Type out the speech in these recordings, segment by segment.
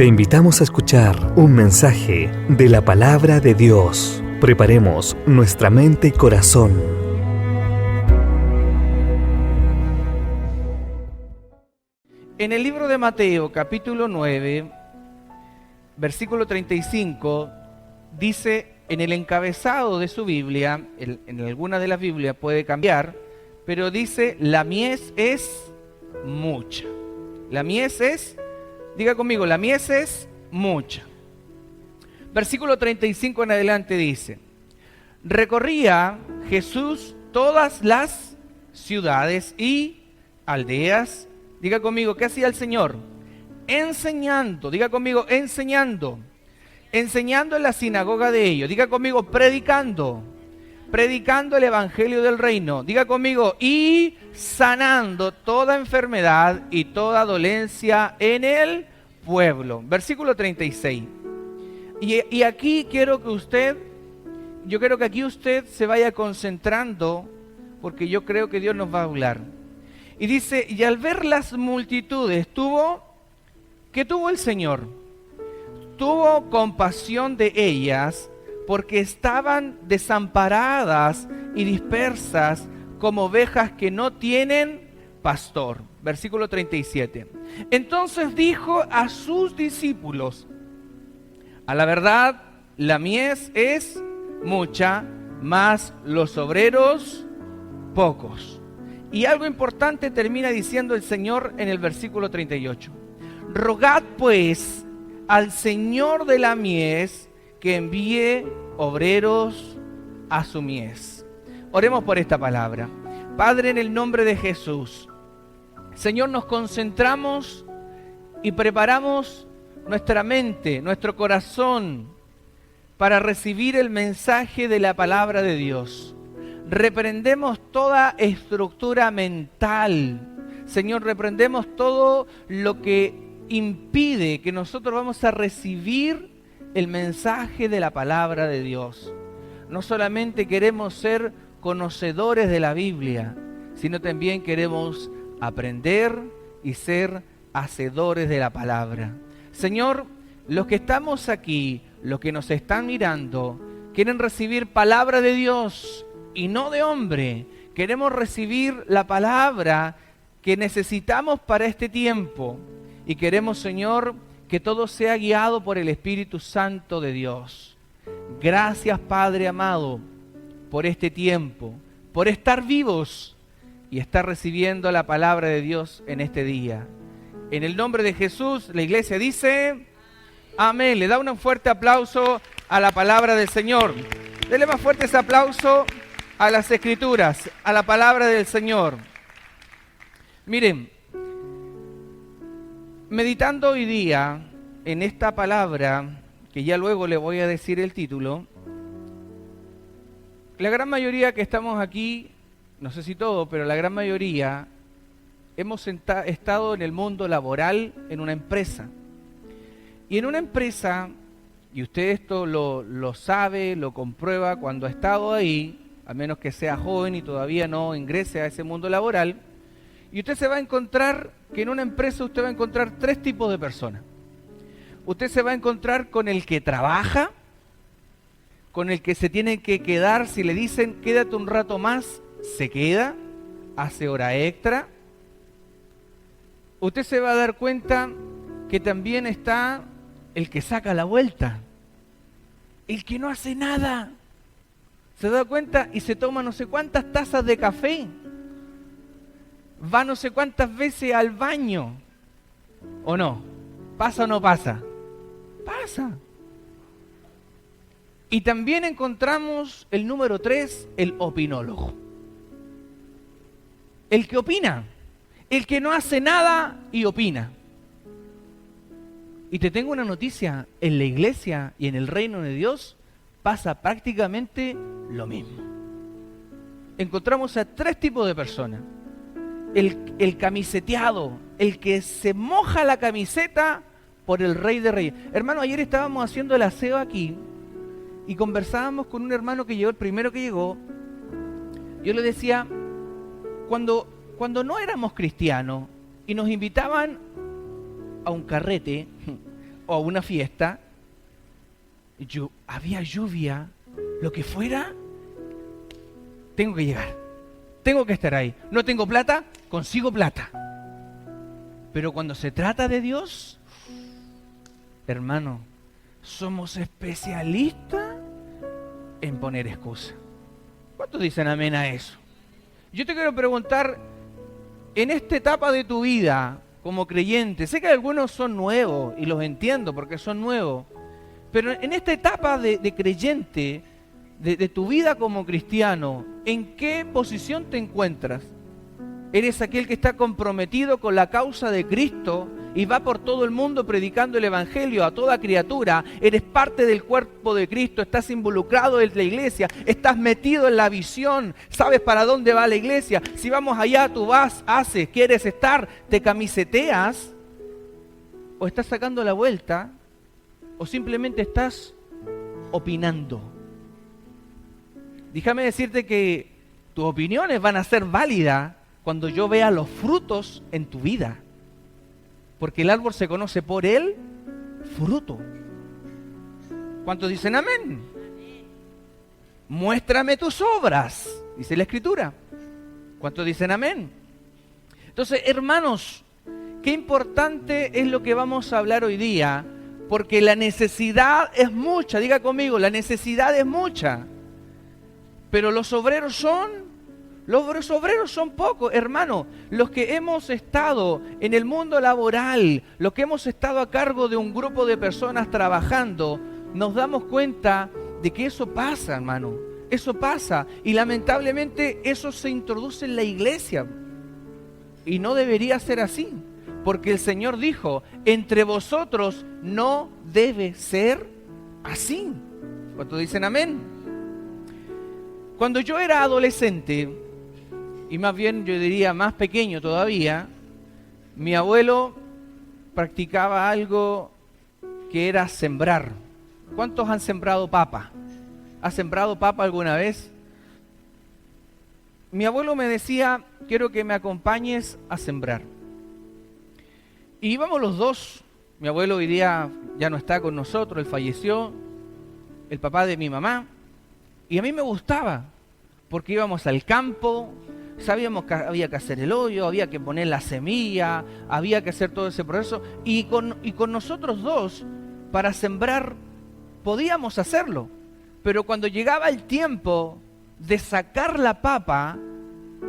Te invitamos a escuchar un mensaje de la Palabra de Dios. Preparemos nuestra mente y corazón. En el libro de Mateo, capítulo 9, versículo 35, dice en el encabezado de su Biblia, en alguna de las Biblias puede cambiar, pero dice, la mies es mucha. La mies es, diga conmigo, la mies es mucha. Versículo 35 en adelante dice, recorría Jesús todas las ciudades y aldeas. Diga conmigo, ¿qué hacía el Señor? Enseñando, diga conmigo, enseñando en la sinagoga de ellos. Diga conmigo, predicando el evangelio del reino. Diga conmigo, y sanando toda enfermedad y toda dolencia en el pueblo. Versículo 36. Y aquí yo quiero que aquí usted se vaya concentrando, porque yo creo que Dios nos va a hablar. Y dice, y al ver las multitudes, ¿qué tuvo el Señor? Tuvo compasión de ellas, porque estaban desamparadas y dispersas como ovejas que no tienen pastor. Versículo 37. Entonces dijo a sus discípulos, a la verdad, la mies es mucha, mas los obreros pocos. Y algo importante termina diciendo el Señor en el versículo 38. Rogad pues al Señor de la mies que envíe obreros a su mies. Oremos por esta palabra. Padre, en el nombre de Jesús, Señor, nos concentramos y preparamos nuestra mente, nuestro corazón para recibir el mensaje de la palabra de Dios. Reprendemos toda estructura mental. Señor, reprendemos todo lo que impide que nosotros vamos a recibir el mensaje de la palabra de Dios. No solamente queremos ser conocedores de la Biblia, sino también queremos aprender y ser hacedores de la palabra. Señor, los que estamos aquí, los que nos están mirando, quieren recibir palabra de Dios y no de hombre. Queremos recibir la palabra que necesitamos para este tiempo. Y queremos, Señor, que todo sea guiado por el Espíritu Santo de Dios. Gracias, Padre amado, por este tiempo, por estar vivos y estar recibiendo la palabra de Dios en este día. En el nombre de Jesús, la iglesia dice, amén. Le da un fuerte aplauso a la palabra del Señor. Dele más fuerte ese aplauso a las Escrituras, a la palabra del Señor. Miren, meditando hoy día en esta palabra, que ya luego le voy a decir el título, la gran mayoría que estamos aquí, no sé si todo, pero la gran mayoría, hemos estado en el mundo laboral en una empresa. Y en una empresa, y usted esto lo sabe, lo comprueba cuando ha estado ahí, a menos que sea joven y todavía no ingrese a ese mundo laboral, y usted se va a encontrar que en una empresa usted va a encontrar tres tipos de personas. Usted se va a encontrar con el que trabaja, con el que se tiene que quedar, si le dicen quédate un rato más, se queda, hace hora extra. Usted se va a dar cuenta que también está el que saca la vuelta, el que no hace nada. Se da cuenta y se toma no sé cuántas tazas de café, va no sé cuántas veces al baño, ¿o no? ¿Pasa o no pasa? Pasa. Y también encontramos el número 3, el opinólogo. El que opina, el que no hace nada y opina. Y te tengo una noticia, en la iglesia y en el reino de Dios pasa prácticamente lo mismo. Encontramos a tres tipos de personas. El camiseteado, el que se moja la camiseta por el Rey de Reyes. Hermano, ayer estábamos haciendo el aseo aquí y conversábamos con un hermano que llegó, el primero que llegó. Yo le decía, cuando no éramos cristianos y nos invitaban a un carrete o a una fiesta, había lluvia, lo que fuera, tengo que llegar, tengo que estar ahí. No tengo plata, consigo plata. Pero cuando se trata de Dios, hermano, somos especialistas en poner excusa. ¿Cuántos dicen amén a eso? Yo te quiero preguntar, en esta etapa de tu vida como creyente, sé que algunos son nuevos y los entiendo porque son nuevos, pero en esta etapa de creyente, de tu vida como cristiano, ¿en qué posición te encuentras? ¿Eres aquel que está comprometido con la causa de Cristo y va por todo el mundo predicando el Evangelio a toda criatura? ¿Eres parte del cuerpo de Cristo? ¿Estás involucrado en la iglesia? ¿Estás metido en la visión? ¿Sabes para dónde va la iglesia? Si vamos allá, tú vas, haces, quieres estar, te camiseteas, o estás sacando la vuelta, o simplemente estás opinando. Déjame decirte que tus opiniones van a ser válidas cuando yo vea los frutos en tu vida. Porque el árbol se conoce por el fruto. ¿Cuántos dicen amén? Muéstrame tus obras, dice la Escritura. ¿Cuántos dicen amén? Entonces, hermanos, qué importante es lo que vamos a hablar hoy día, porque la necesidad es mucha. Diga conmigo, la necesidad es mucha. Pero los obreros son pocos, hermano. Los que hemos estado en el mundo laboral, los que hemos estado a cargo de un grupo de personas trabajando, nos damos cuenta de que eso pasa, hermano. Eso pasa. Y lamentablemente eso se introduce en la iglesia. Y no debería ser así. Porque el Señor dijo, entre vosotros no debe ser así. ¿Cuántos dicen amén? Cuando yo era adolescente, y más bien yo diría más pequeño todavía, mi abuelo practicaba algo que era sembrar. ¿Cuántos han sembrado papa? ¿Has sembrado papa alguna vez? Mi abuelo me decía, quiero que me acompañes a sembrar. Y íbamos los dos. Mi abuelo hoy día ya no está con nosotros, él falleció, el papá de mi mamá. Y a mí me gustaba, porque íbamos al campo, sabíamos que había que hacer el hoyo, había que poner la semilla, había que hacer todo ese proceso. Y con nosotros dos, para sembrar, podíamos hacerlo. Pero cuando llegaba el tiempo de sacar la papa,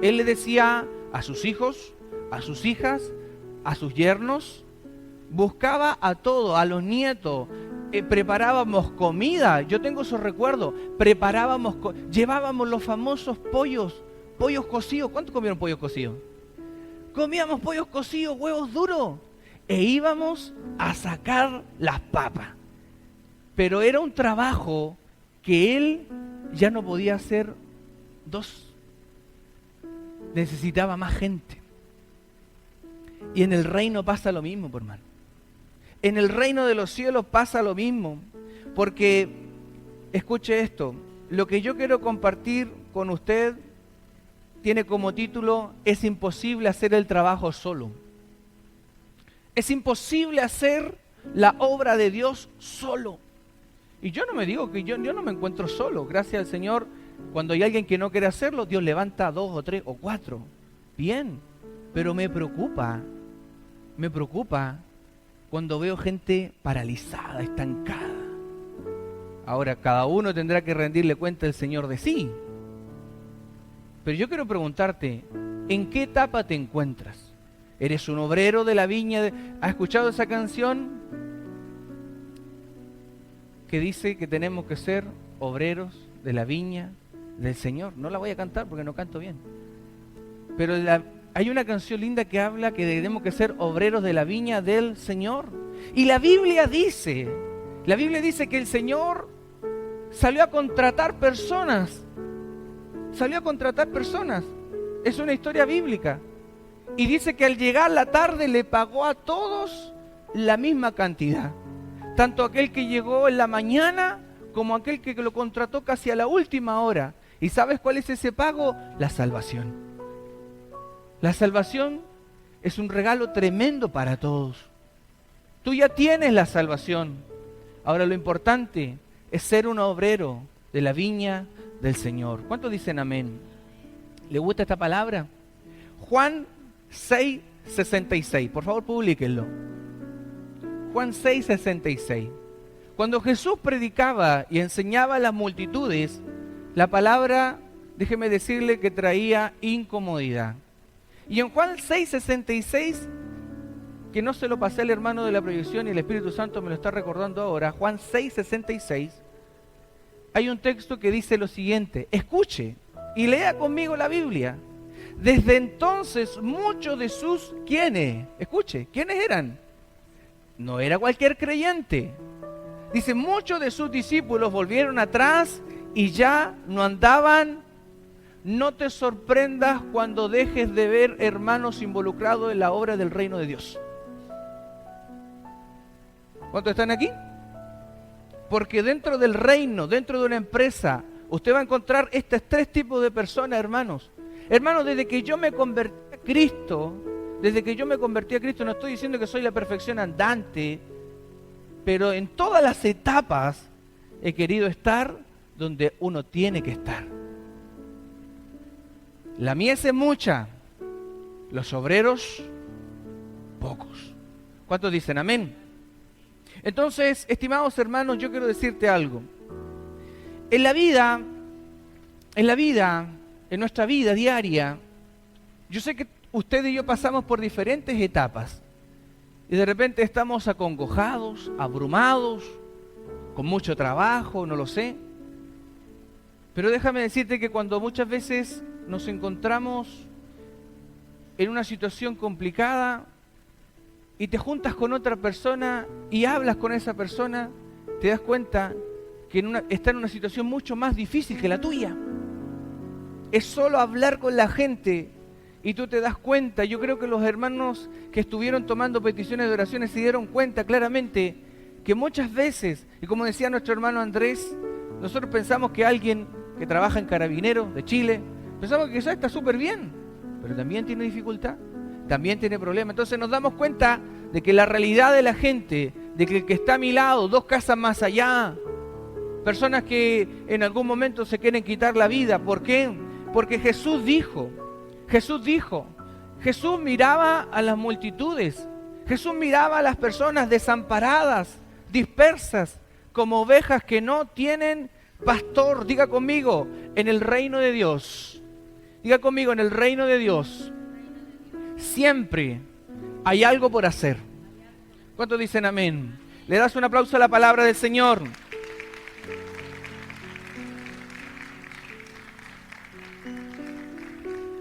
él le decía a sus hijos, a sus hijas, a sus yernos, buscaba a todos, a los nietos, preparábamos comida. Yo tengo esos recuerdos. Llevábamos los famosos pollos cocidos. ¿Cuántos comieron pollos cocidos? Comíamos pollos cocidos, huevos duros, e íbamos a sacar las papas. Pero era un trabajo que él ya no podía hacer dos. Necesitaba más gente. Y en el reino pasa lo mismo, por hermano. En el reino de los cielos pasa lo mismo, porque, escuche esto, lo que yo quiero compartir con usted tiene como título, es imposible hacer el trabajo solo. Es imposible hacer la obra de Dios solo. Y yo no me digo que yo no me encuentro solo, gracias al Señor, cuando hay alguien que no quiere hacerlo, Dios levanta a 2 o 3 o 4. Bien, pero me preocupa cuando veo gente paralizada, estancada. Ahora, cada uno tendrá que rendirle cuenta al Señor de sí. Pero yo quiero preguntarte, ¿en qué etapa te encuentras? ¿Eres un obrero de la viña? ¿Has escuchado esa canción que dice que tenemos que ser obreros de la viña del Señor? No la voy a cantar porque no canto bien. Pero hay una canción linda que habla que tenemos que ser obreros de la viña del Señor. Y la Biblia dice que el Señor salió a contratar personas. Es una historia bíblica. Y dice que al llegar la tarde le pagó a todos la misma cantidad. Tanto aquel que llegó en la mañana como aquel que lo contrató casi a la última hora. ¿Y sabes cuál es ese pago? La salvación. La salvación es un regalo tremendo para todos. Tú ya tienes la salvación. Ahora lo importante es ser un obrero de la viña del Señor. ¿Cuántos dicen amén? ¿Le gusta esta palabra? Juan 6:66. Por favor, publíquenlo. Juan 6:66. Cuando Jesús predicaba y enseñaba a las multitudes, la palabra, déjeme decirle, que traía incomodidad. Y en Juan 6:66, que no se lo pasé al hermano de la proyección y el Espíritu Santo me lo está recordando ahora, Juan 6:66, hay un texto que dice lo siguiente: escuche y lea conmigo la Biblia. Desde entonces muchos de sus, ¿quiénes? Escuche, ¿quiénes eran? No era cualquier creyente. Dice, muchos de sus discípulos volvieron atrás y ya no andaban. No te sorprendas cuando dejes de ver hermanos involucrados en la obra del reino de Dios. ¿Cuántos están aquí? Porque dentro del reino, dentro de una empresa, usted va a encontrar estos tres tipos de personas, hermanos. Hermanos, desde que yo me convertí a Cristo, no estoy diciendo que soy la perfección andante, pero en todas las etapas he querido estar donde uno tiene que estar. La mies es mucha, los obreros pocos. ¿Cuántos dicen amén? Entonces, estimados hermanos, yo quiero decirte algo. En nuestra vida diaria, yo sé que usted y yo pasamos por diferentes etapas y de repente estamos acongojados, abrumados, con mucho trabajo, no lo sé. Pero déjame decirte que cuando muchas veces nos encontramos en una situación complicada y te juntas con otra persona y hablas con esa persona, te das cuenta que está en una situación mucho más difícil que la tuya. Es solo hablar con la gente y tú te das cuenta. Yo creo que los hermanos que estuvieron tomando peticiones de oraciones se dieron cuenta claramente que muchas veces, y como decía nuestro hermano Andrés, nosotros pensamos que alguien que trabaja en Carabineros de Chile, pensamos que quizás está súper bien, pero también tiene dificultad, también tiene problemas. Entonces nos damos cuenta de que la realidad de la gente, de que el que está a mi lado, 2 casas más allá, personas que en algún momento se quieren quitar la vida. ¿Por qué? Porque Jesús miraba a las multitudes, Jesús miraba a las personas desamparadas, dispersas, como ovejas que no tienen pastor. Diga conmigo, en el reino de Dios. Diga conmigo, en el reino de Dios siempre hay algo por hacer. ¿Cuántos dicen amén? Le das un aplauso a la palabra del Señor.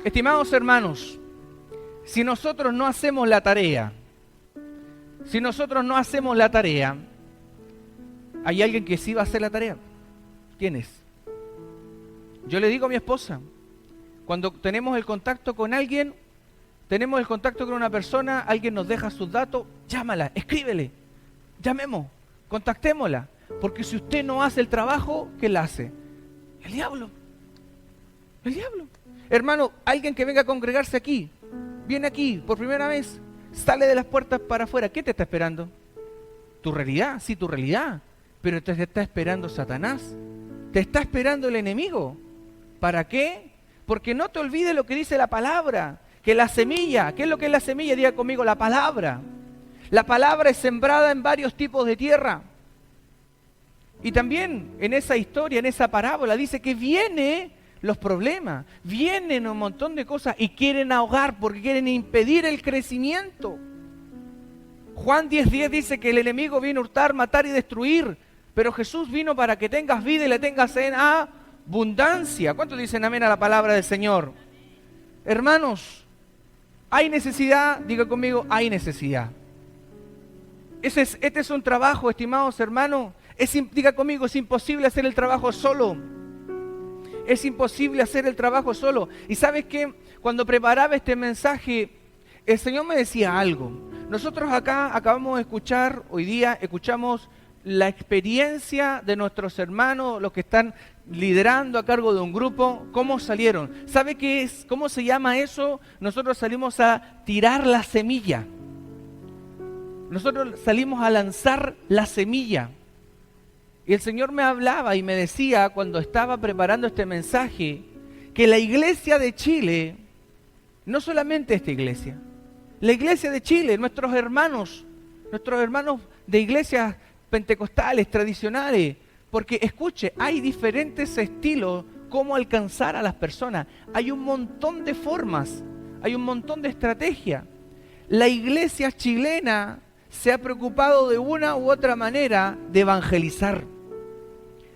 Estimados hermanos, si nosotros no hacemos la tarea, hay alguien que sí va a hacer la tarea. ¿Quién es? Yo le digo a mi esposa, cuando tenemos el contacto con alguien, tenemos el contacto con una persona, alguien nos deja sus datos, llámala, escríbele, llamemos, contactémosla, porque si usted no hace el trabajo, ¿quién la hace? El diablo. Hermano, alguien que venga a congregarse aquí, viene aquí por primera vez, sale de las puertas para afuera, ¿qué te está esperando? Tu realidad, sí, tu realidad, pero te está esperando Satanás, te está esperando el enemigo. ¿Para qué? Porque no te olvides lo que dice la palabra, que la semilla, ¿qué es lo que es la semilla? Diga conmigo, la palabra. La palabra es sembrada en varios tipos de tierra. Y también en esa historia, en esa parábola, dice que vienen los problemas, vienen un montón de cosas y quieren ahogar porque quieren impedir el crecimiento. Juan 10:10 dice que el enemigo vino a hurtar, matar y destruir, pero Jesús vino para que tengas vida y la tengas en abundancia. ¿Cuántos dicen amén a la palabra del Señor? Hermanos, ¿hay necesidad? Diga conmigo, hay necesidad. Este es un trabajo, estimados hermanos. Diga conmigo, es imposible hacer el trabajo solo. Es imposible hacer el trabajo solo. Y ¿sabes qué? Cuando preparaba este mensaje, el Señor me decía algo. Nosotros acá acabamos de escuchar, hoy día escuchamos la experiencia de nuestros hermanos, los que están liderando a cargo de un grupo, cómo salieron. ¿Sabe qué es? ¿Cómo se llama eso? Nosotros salimos a tirar la semilla. Nosotros salimos a lanzar la semilla. Y el Señor me hablaba y me decía cuando estaba preparando este mensaje que la iglesia de Chile, no solamente esta iglesia, la iglesia de Chile, nuestros hermanos de iglesias pentecostales, tradicionales, porque escuche, hay diferentes estilos cómo alcanzar a las personas, hay un montón de formas, hay un montón de estrategias. La iglesia chilena se ha preocupado de una u otra manera de evangelizar,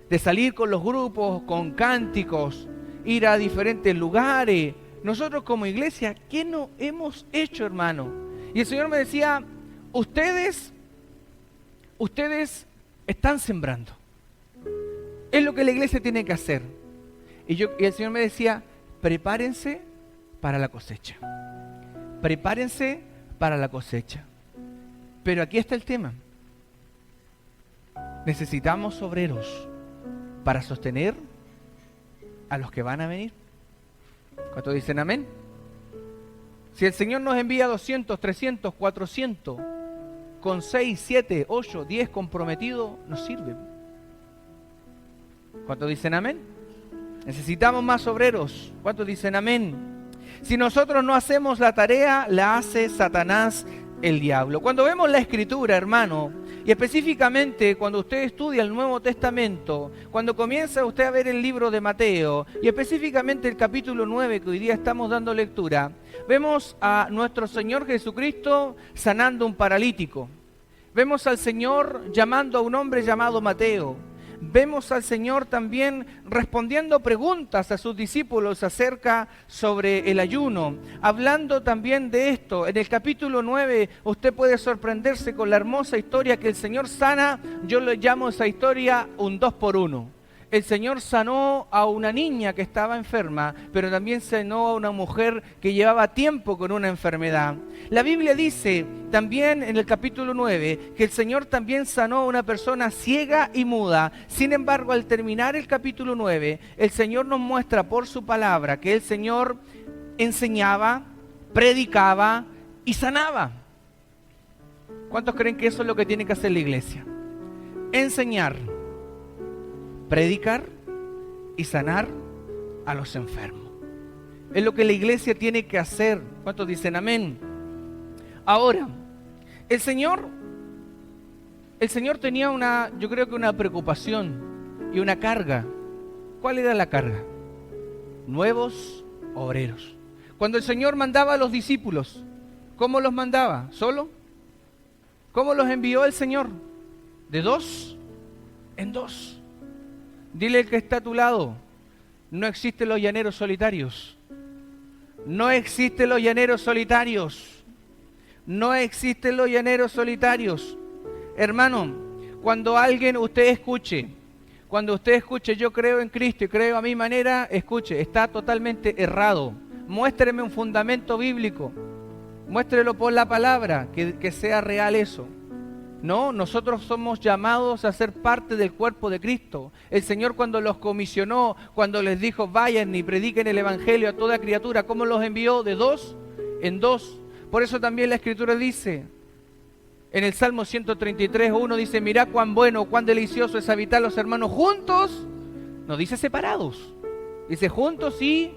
de salir con los grupos, con cánticos, ir a diferentes lugares. Nosotros como iglesia, ¿qué no hemos hecho, hermano? Y el Señor me decía, ustedes están sembrando. Es lo que la iglesia tiene que hacer. Y el Señor me decía, prepárense para la cosecha. Prepárense para la cosecha. Pero aquí está el tema. Necesitamos obreros para sostener a los que van a venir. ¿Cuántos dicen amén? Si el Señor nos envía 200, 300, 400, con 6, 7, 8, 10 comprometidos, nos sirve. ¿Cuántos dicen amén? Necesitamos más obreros. ¿Cuántos dicen amén? Si nosotros no hacemos la tarea, la hace Satanás, el diablo. Cuando vemos la Escritura, hermano, y específicamente cuando usted estudia el Nuevo Testamento, cuando comienza usted a ver el libro de Mateo, y específicamente el capítulo 9 que hoy día estamos dando lectura, vemos a nuestro Señor Jesucristo sanando un paralítico. Vemos al Señor llamando a un hombre llamado Mateo. Vemos al Señor también respondiendo preguntas a sus discípulos acerca sobre el ayuno, hablando también de esto. En el capítulo 9 usted puede sorprenderse con la hermosa historia que el Señor sana. Yo le llamo esa historia un 2x1. El Señor sanó a una niña que estaba enferma, pero también sanó a una mujer que llevaba tiempo con una enfermedad. La Biblia dice también en el capítulo 9 que el Señor también sanó a una persona ciega y muda. Sin embargo, al terminar el capítulo 9, el Señor nos muestra por su palabra que el Señor enseñaba, predicaba y sanaba. ¿Cuántos creen que eso es lo que tiene que hacer la iglesia? Enseñar, predicar y sanar a los enfermos. Es lo que la iglesia tiene que hacer. ¿Cuántos dicen amén? Ahora, el Señor tenía yo creo que una preocupación y una carga. ¿Cuál era la carga? Nuevos obreros. Cuando el Señor mandaba a los discípulos, ¿cómo los mandaba? ¿Solo? ¿Cómo los envió el Señor? De 2 en 2. Dile al que está a tu lado, no existen los llaneros solitarios. No existen los llaneros solitarios. No existen los llaneros solitarios. Hermano, cuando usted escuche, yo creo en Cristo y creo a mi manera, escuche, está totalmente errado. Muéstreme un fundamento bíblico. Muéstrelo por la palabra, que sea real eso. No, nosotros somos llamados a ser parte del cuerpo de Cristo. El Señor cuando los comisionó, cuando les dijo vayan y prediquen el Evangelio a toda criatura, ¿cómo los envió? De 2 en 2. Por eso también la Escritura dice, en el Salmo 133:1 dice, mirá cuán bueno, cuán delicioso es habitar los hermanos juntos. No dice separados, dice juntos y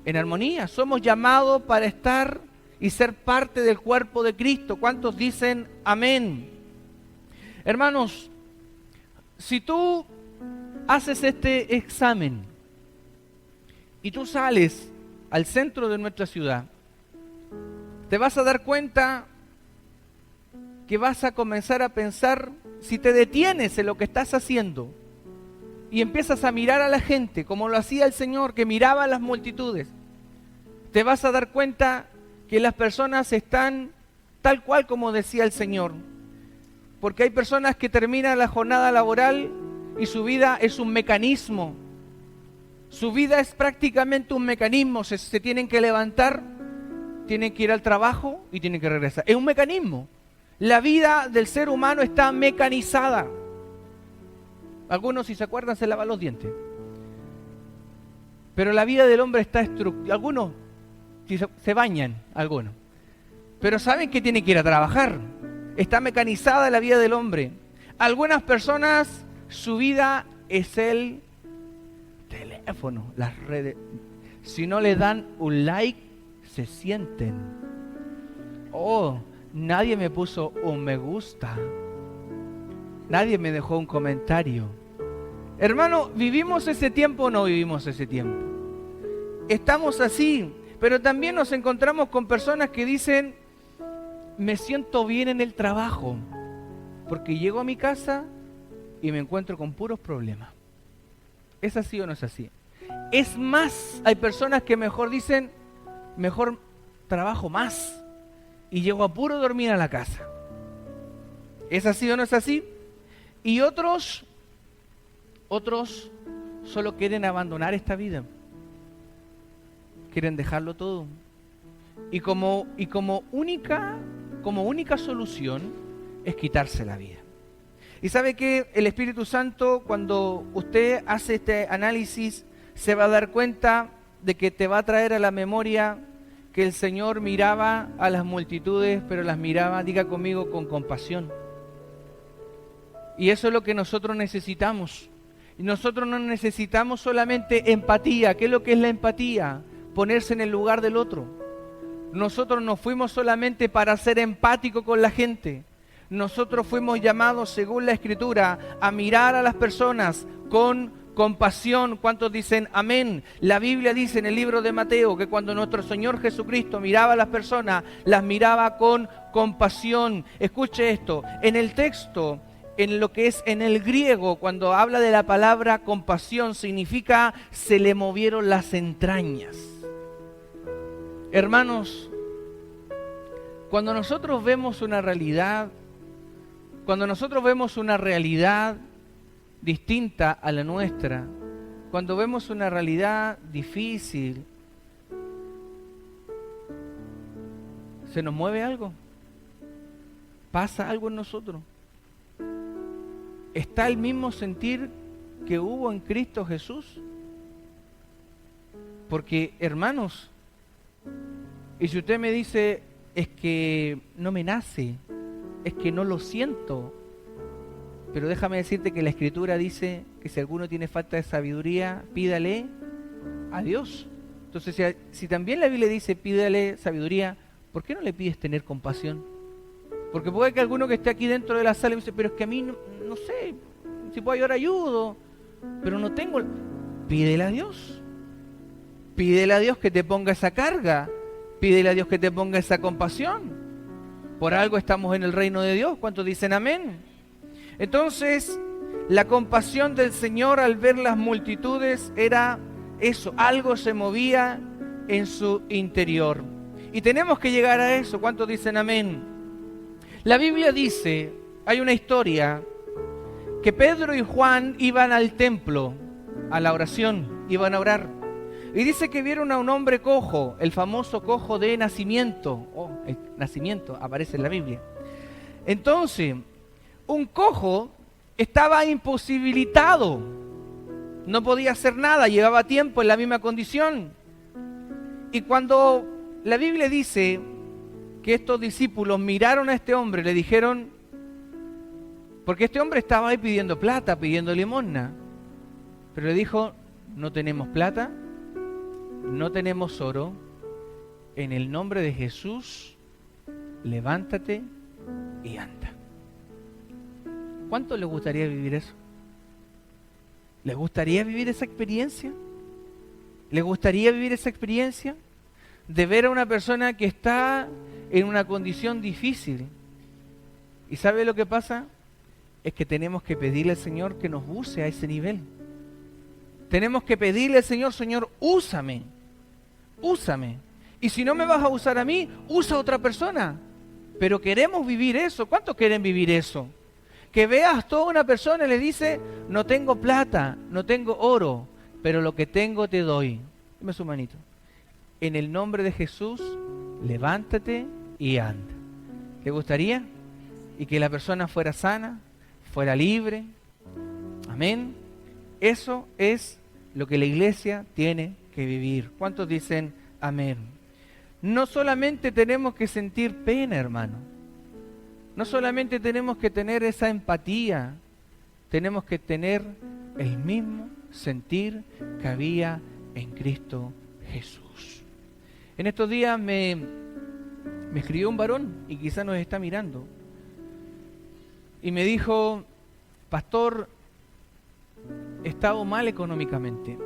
en armonía. Somos llamados para estar y ser parte del cuerpo de Cristo. ¿Cuántos dicen amén? Hermanos, si tú haces este examen y tú sales al centro de nuestra ciudad, te vas a dar cuenta que vas a comenzar a pensar, si te detienes en lo que estás haciendo y empiezas a mirar a la gente como lo hacía el Señor, que miraba a las multitudes, te vas a dar cuenta que las personas están tal cual como decía el Señor. Porque hay personas que terminan la jornada laboral y su vida es un mecanismo. Su vida es prácticamente un mecanismo. Se tienen que levantar, tienen que ir al trabajo y tienen que regresar. Es un mecanismo. La vida del ser humano está mecanizada. Algunos, si se acuerdan, se lavan los dientes. Pero la vida del hombre está estructurada. Algunos si se bañan, algunos. Pero saben que tienen que ir a trabajar. está mecanizada la vida del hombre. Algunas personas, su vida es el teléfono, las redes. Si no le dan un like, se sienten. Oh, nadie me puso un me gusta. Nadie me dejó un comentario. Hermano, ¿vivimos ese tiempo o no vivimos ese tiempo? Estamos así, pero también nos encontramos con personas que dicen, me siento bien en el trabajo, porque llego a mi casa y me encuentro con puros problemas. ¿Es así o no es así? Es más, hay personas que mejor dicen, mejor trabajo más y llego a puro dormir a la casa. ¿Es así o no es así? Y otros solo quieren abandonar esta vida. Quieren dejarlo todo. Y como única solución es quitarse la vida. Y sabe que el Espíritu Santo, cuando usted hace este análisis, se va a dar cuenta de que te va a traer a la memoria que el Señor miraba a las multitudes, pero las miraba, diga conmigo, con compasión. Y eso es lo que nosotros necesitamos. Y nosotros no necesitamos solamente empatía. ¿Qué es lo que es la empatía? Ponerse en el lugar del otro. Nosotros no fuimos solamente para ser empáticos con la gente. Nosotros fuimos llamados, según la Escritura, a mirar a las personas con compasión. ¿Cuántos dicen amén? La Biblia dice en el libro de Mateo que cuando nuestro Señor Jesucristo miraba a las personas, las miraba con compasión. Escuche esto, en el texto, en lo que es en el griego, cuando habla de la palabra compasión, significa se le movieron las entrañas. Hermanos, cuando nosotros vemos una realidad, distinta a la nuestra, cuando vemos una realidad difícil, ¿se nos mueve algo? ¿Pasa algo en nosotros? ¿Está el mismo sentir que hubo en Cristo Jesús? Porque, hermanos, y si usted me dice, es que no me nace, es que no lo siento, pero déjame decirte que la Escritura dice que si alguno tiene falta de sabiduría, pídale a Dios. Entonces, si también la Biblia dice pídale sabiduría, ¿por qué no le pides tener compasión? Porque puede que alguno que esté aquí dentro de la sala me dice, pero es que a mí no sé, si puedo ayudar ayudo, pero no tengo. Pídele a Dios. Pídele a Dios que te ponga esa carga. Pídele a Dios que te ponga esa compasión. Por algo estamos en el reino de Dios. ¿Cuántos dicen amén? Entonces, la compasión del Señor al ver las multitudes era eso, algo se movía en su interior. Y tenemos que llegar a eso. ¿Cuántos dicen amén? La Biblia dice, hay una historia, que Pedro y Juan iban al templo, a la oración, iban a orar. Y dice que vieron a un hombre cojo, el famoso cojo de nacimiento. Oh, el nacimiento aparece en la Biblia. Entonces, un cojo estaba imposibilitado. No podía hacer nada, llevaba tiempo en la misma condición. Y cuando la Biblia dice que estos discípulos miraron a este hombre, le dijeron, porque este hombre estaba ahí pidiendo plata, pidiendo limosna, pero le dijo, no tenemos plata, no tenemos oro, en el nombre de Jesús, levántate y anda. ¿Cuánto les gustaría vivir eso? ¿Les gustaría vivir esa experiencia? ¿Les gustaría vivir esa experiencia? De ver a una persona que está en una condición difícil. ¿Y sabe lo que pasa? Es que tenemos que pedirle al Señor que nos use a ese nivel. Tenemos que pedirle al Señor, Señor, úsame. Úsame. Y si no me vas a usar a mí, usa a otra persona. Pero queremos vivir eso. ¿Cuántos quieren vivir eso? Que veas toda una persona y le dice, no tengo plata, no tengo oro, pero lo que tengo te doy. Dime su manito. En el nombre de Jesús, levántate y anda. ¿Le gustaría? Y que la persona fuera sana, fuera libre. Amén. Eso es lo que la iglesia tiene que vivir. ¿Cuántos dicen amén? No solamente tenemos que sentir pena, hermano. no solamente tenemos que tener esa empatía, tenemos que tener el mismo sentir que había en Cristo Jesús. En estos días me escribió un varón y quizá nos está mirando y me dijo: pastor, he estado mal económicamente,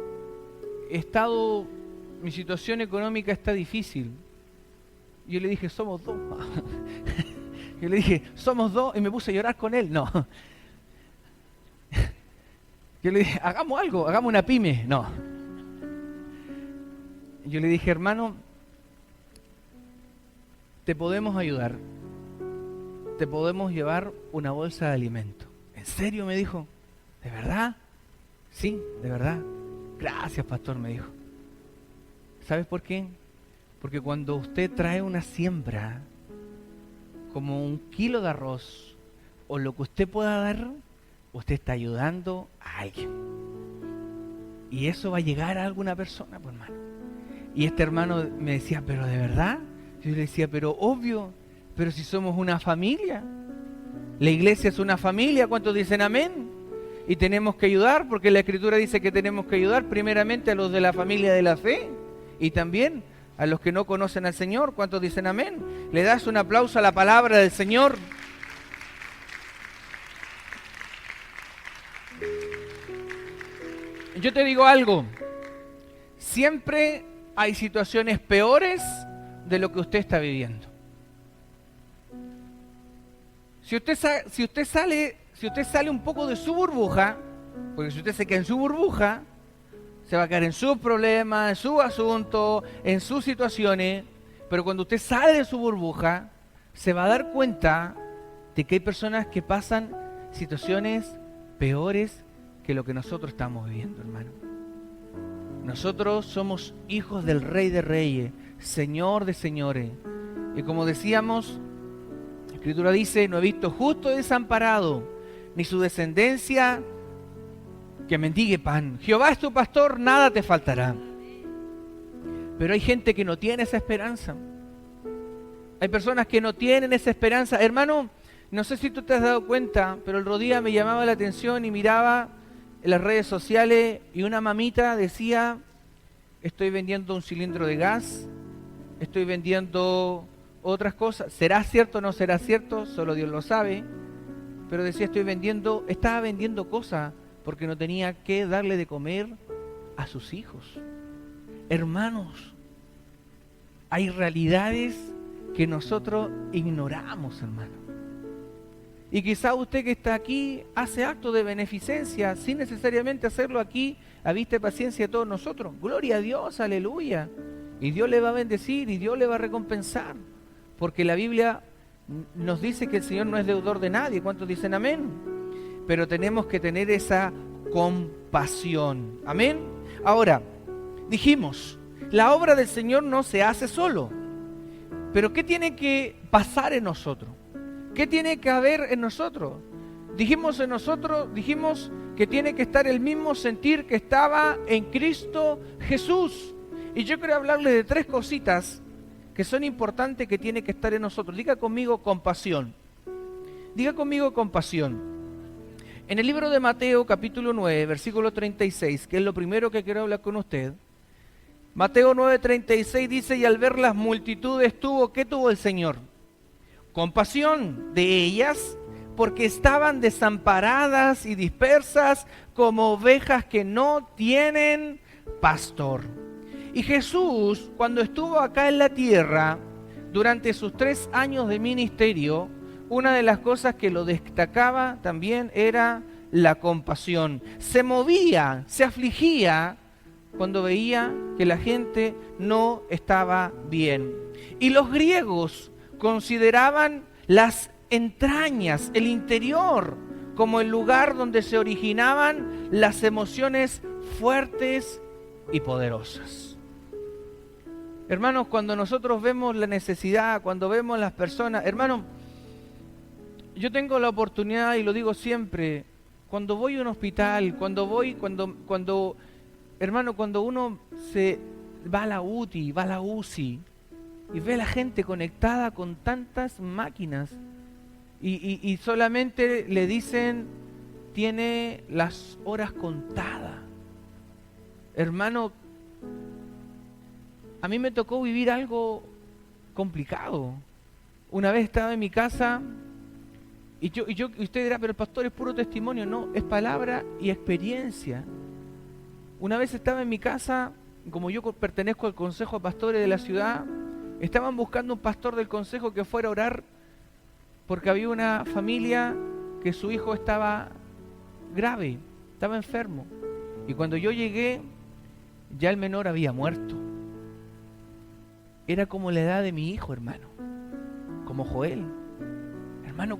mi situación económica está difícil. Yo le dije: somos dos. Yo le dije: somos dos, y me puse a llorar con él. No. Yo le dije: hagamos algo, hagamos una pyme. No. Yo le dije: hermano, te podemos ayudar. Te podemos llevar una bolsa de alimento. ¿En serio?, me dijo. ¿De verdad? Sí, de verdad. Gracias, pastor, me dijo. ¿Sabes por qué? Porque cuando usted trae una siembra, como 1 kilo de arroz, o lo que usted pueda dar, usted está ayudando a alguien. Y eso va a llegar a alguna persona, pues, hermano. Y este hermano me decía: ¿pero de verdad? Yo le decía: pero obvio, pero si somos una familia. La iglesia es una familia, ¿cuántos dicen amén? Y tenemos que ayudar, porque la Escritura dice que tenemos que ayudar primeramente a los de la familia de la fe, y también a los que no conocen al Señor. ¿Cuántos dicen amén? ¿Le das un aplauso a la palabra del Señor? Yo te digo algo, siempre hay situaciones peores de lo que usted está viviendo. Si usted sale un poco de su burbuja, porque si usted se queda en su burbuja, se va a quedar en sus problemas, en sus asuntos, en sus situaciones, pero cuando usted sale de su burbuja, se va a dar cuenta de que hay personas que pasan situaciones peores que lo que nosotros estamos viviendo, hermano. Nosotros somos hijos del Rey de Reyes, Señor de Señores. Y como decíamos, la Escritura dice: no he visto justo desamparado, ni su descendencia que mendigue pan. Jehová es tu pastor, nada te faltará. Pero hay gente que no tiene esa esperanza. Hay personas que no tienen esa esperanza. Hermano, no sé si tú te has dado cuenta, pero el otro día me llamaba la atención y miraba en las redes sociales y una mamita decía: estoy vendiendo un cilindro de gas, estoy vendiendo otras cosas. ¿Será cierto o no será cierto? Solo Dios lo sabe. Pero decía: estaba vendiendo cosas porque no tenía que darle de comer a sus hijos. Hermanos, hay realidades que nosotros ignoramos, hermano. Y quizá usted que está aquí hace actos de beneficencia sin necesariamente hacerlo aquí a vista y paciencia de todos nosotros. Gloria a Dios, aleluya. Y Dios le va a bendecir y Dios le va a recompensar. Porque la Biblia nos dice que el Señor no es deudor de nadie. ¿Cuántos dicen amén? Pero tenemos que tener esa compasión. Amén. Ahora, dijimos, la obra del Señor no se hace solo. Pero ¿qué tiene que pasar en nosotros? ¿Qué tiene que haber en nosotros? Dijimos que tiene que estar el mismo sentir que estaba en Cristo Jesús. Y yo quiero hablarle de 3 cositas que son importantes que tiene que estar en nosotros. Diga conmigo: compasión. Diga conmigo: compasión. En el libro de Mateo, capítulo 9, versículo 36, que es lo primero que quiero hablar con usted. Mateo 9:36 dice: y al ver las multitudes ¿qué tuvo el Señor? Compasión de ellas, porque estaban desamparadas y dispersas como ovejas que no tienen pastor. Y Jesús, cuando estuvo acá en la tierra, durante sus 3 años de ministerio, una de las cosas que lo destacaba también era la compasión. Se movía, se afligía cuando veía que la gente no estaba bien. Y los griegos consideraban las entrañas, el interior, como el lugar donde se originaban las emociones fuertes y poderosas. Hermanos, cuando nosotros vemos la necesidad, cuando vemos las personas, hermano, yo tengo la oportunidad, y lo digo siempre, cuando voy a un hospital, cuando uno se va a la UTI, va a la UCI, y ve a la gente conectada con tantas máquinas, y solamente le dicen, tiene las horas contadas. Hermano, a mí me tocó vivir algo complicado. Una vez estaba en mi casa y usted dirá, pero el pastor es puro testimonio. No, es palabra y experiencia. Una vez estaba en mi casa, como yo pertenezco al consejo de pastores de la ciudad, estaban buscando un pastor del consejo que fuera a orar porque había una familia que su hijo estaba grave, estaba enfermo. Y cuando yo llegué, ya el menor había muerto. Era como la edad de mi hijo, hermano, como Joel. Hermano,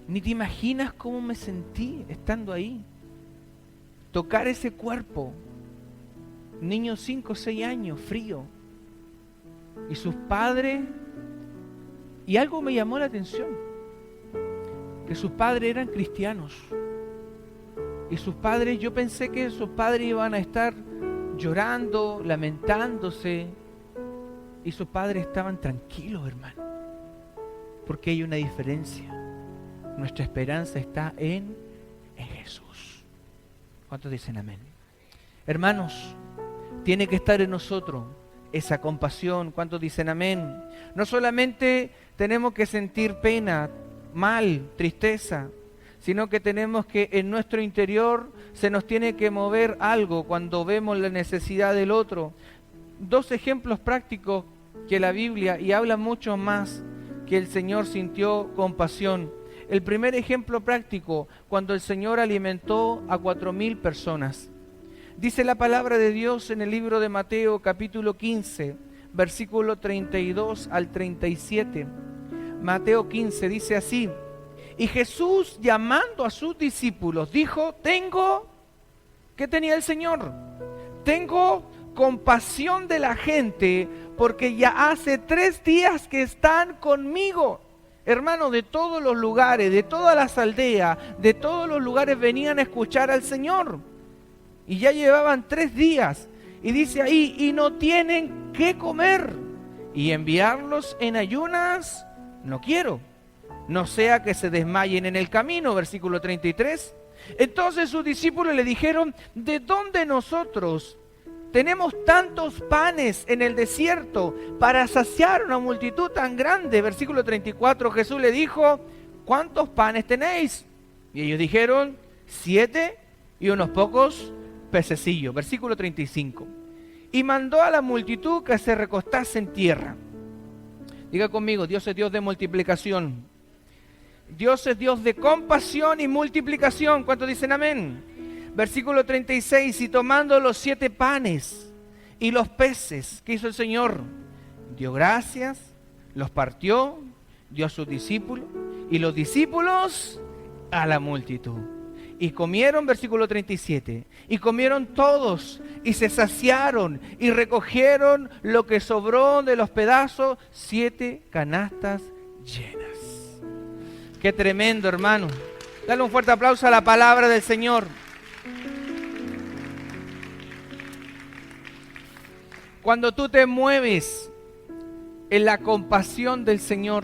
ni te imaginas cómo me sentí estando ahí. Tocar ese cuerpo, niño 5 o 6 años, frío, y sus padres, y algo me llamó la atención, que sus padres eran cristianos, y sus padres, yo pensé que sus padres iban a estar llorando, lamentándose, y sus padres estaban tranquilos, hermano, porque hay una diferencia. Nuestra esperanza está en Jesús. ¿Cuántos dicen amén? Hermanos, tiene que estar en nosotros esa compasión. ¿Cuántos dicen amén? No solamente tenemos que sentir pena, mal, tristeza, sino que tenemos que en nuestro interior se nos tiene que mover algo cuando vemos la necesidad del otro. 2 ejemplos prácticos que la Biblia, y habla mucho más, que el Señor sintió compasión. El primer ejemplo práctico, cuando el Señor alimentó a 4,000 personas. Dice la palabra de Dios en el libro de Mateo, capítulo 15, versículo 32 al 37. Mateo 15 dice así: y Jesús, llamando a sus discípulos, dijo, ¿qué tenía el Señor? Tengo compasión de la gente, porque ya hace 3 días que están conmigo. Hermanos, de todos los lugares, de todas las aldeas, de todos los lugares venían a escuchar al Señor. Y ya llevaban 3 días. Y dice ahí, y no tienen qué comer. Y enviarlos en ayunas, no quiero. No sea que se desmayen en el camino, versículo 33. Entonces sus discípulos le dijeron, ¿de dónde nosotros tenemos tantos panes en el desierto para saciar una multitud tan grande? Versículo 34, Jesús le dijo, ¿cuántos panes tenéis? Y ellos dijeron, 7 y unos pocos pececillos. Versículo 35. Y mandó a la multitud que se recostase en tierra. Diga conmigo, Dios es Dios de multiplicación. Dios es Dios de compasión y multiplicación. ¿Cuántos dicen amén? Versículo 36, y tomando los 7 panes y los peces, ¿qué hizo el Señor? Dio gracias, los partió, dio a sus discípulos, y los discípulos a la multitud. Y comieron, versículo 37, y comieron todos, y se saciaron, y recogieron lo que sobró de los pedazos, 7 canastas llenas. Qué tremendo, hermano. Dale un fuerte aplauso a la palabra del Señor. Cuando tú te mueves en la compasión del Señor,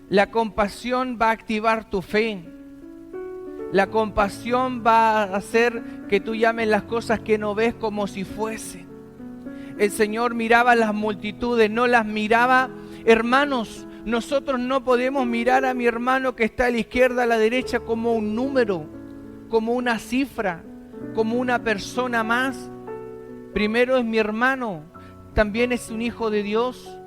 la compasión va a activar tu fe. La compasión va a hacer que tú llames las cosas que no ves como si fuesen. El Señor miraba las multitudes, no las miraba. Hermanos, nosotros no podemos mirar a mi hermano que está a la izquierda, a la derecha, como un número, como una cifra, como una persona más. Primero es mi hermano, también es un hijo de Dios.